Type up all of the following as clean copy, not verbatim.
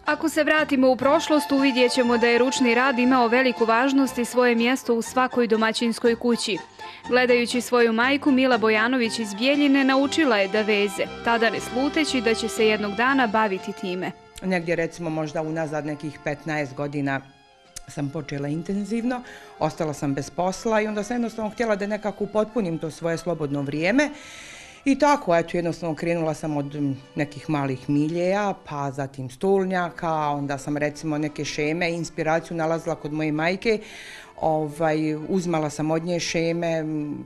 Ako se vratimo u prošlost, uvidjet ćemo da je ručni rad imao veliku važnost i svoje mjesto u svakoj domaćinskoj kući. Gledajući svoju majku, Mila Bojanović iz Bijeljine naučila je da veze, tada ne sluteći da će se jednog dana baviti time. Negdje recimo možda unazad nekih 15 godina sam počela intenzivno, ostala sam bez posla i onda sam jednostavno htjela da nekako upotpunim to svoje slobodno vrijeme. I tako, eto, jednostavno krenula sam od nekih malih miljeja, pa zatim stolnjaka, onda sam recimo neke šeme i inspiraciju nalazila kod moje majke. Uzmala sam od nje šeme,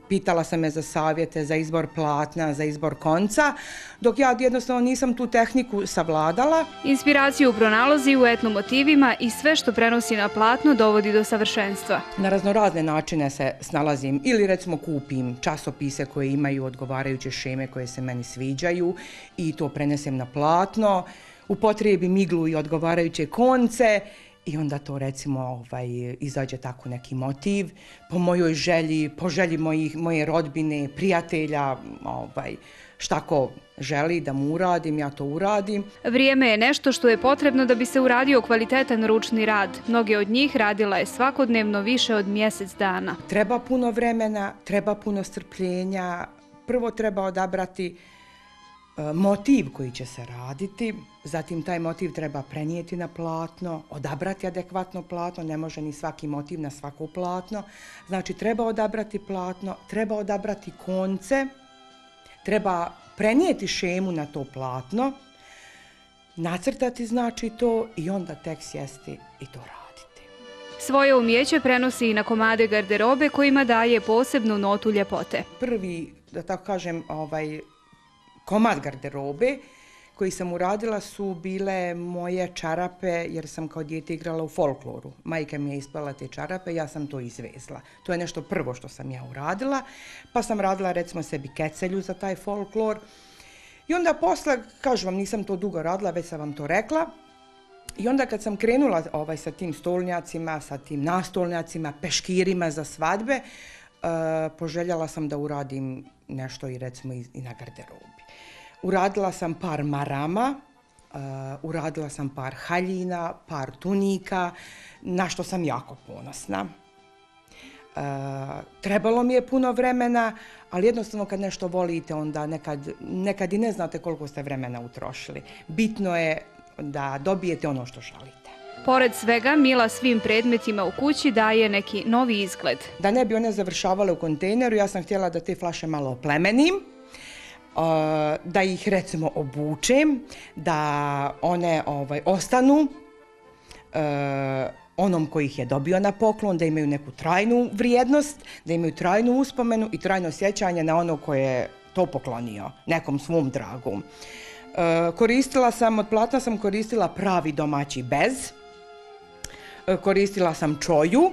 pitala sam je za savjete, za izbor platna, za izbor konca, dok ja jednostavno nisam tu tehniku savladala. Inspiraciju pronalazi u etnomotivima i sve što prenosi na platno dovodi do savršenstva. Na raznorazne načine se snalazim ili recimo kupim časopise koje imaju odgovarajuće šeme koje se meni sviđaju i to prenesem na platno, upotrijebim iglu i odgovarajuće konce. I onda to recimo izađe tako neki motiv po mojoj želji, po želji moje rodbine, prijatelja, šta ko želi da mu uradim, ja to uradim. Vrijeme je nešto što je potrebno da bi se uradio kvalitetan ručni rad. Mnoge od njih radila je svakodnevno više od mjesec dana. Treba puno vremena, treba puno strpljenja. Prvo treba odabrati motiv koji će se raditi, zatim taj motiv treba prenijeti na platno, odabrati adekvatno platno, ne može ni svaki motiv na svako platno. Znači treba odabrati platno, treba odabrati konce, treba prenijeti šemu na to platno, nacrtati znači to i onda tek sjesti i to raditi. Svoje umjeće prenosi i na komade garderobe kojima daje posebnu notu ljepote. Prvi, da tako kažem, komad garderobe koji sam uradila su bile moje čarape jer sam kao dijete igrala u folkloru. Majka mi je ispala te čarape, ja sam to izvezla. To je nešto prvo što sam ja uradila, pa sam radila recimo sebi kecelju za taj folklor. I onda posle, kažem vam, nisam to dugo radila, već sam vam to rekla. I onda kad sam krenula sa tim stolnjacima, sa tim nastolnjacima, peškirima za svadbe, poželjela sam da uradim nešto i recimo i na garderobi. Uradila sam par marama, uradila sam par haljina, par tunika, na što sam jako ponosna. Trebalo mi je puno vremena, ali jednostavno kad nešto volite, onda nekad i ne znate koliko ste vremena utrošili. Bitno je da dobijete ono što želite. Pored svega, Mila svim predmetima u kući daje neki novi izgled. Da ne bi one završavale u kontejneru, ja sam htjela da te flaše malo oplemenim, da ih recimo obučem, da one ostanu onom koji ih je dobio na poklon, da imaju neku trajnu vrijednost, da imaju trajnu uspomenu i trajno sjećanje na ono koje je to poklonio, nekom svom dragom. Od platna sam koristila pravi domaći bez, koristila sam čoju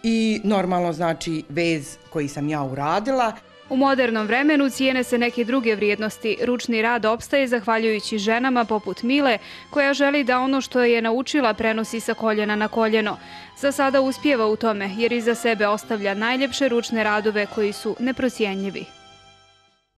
i normalno znači vez koji sam ja uradila. U modernom vremenu cijene se neke druge vrijednosti. Ručni rad opstaje zahvaljujući ženama poput Mile, koja želi da ono što je naučila prenosi sa koljena na koljeno. Za sada uspijeva u tome jer iza sebe ostavlja najljepše ručne radove koji su neprocjenjivi.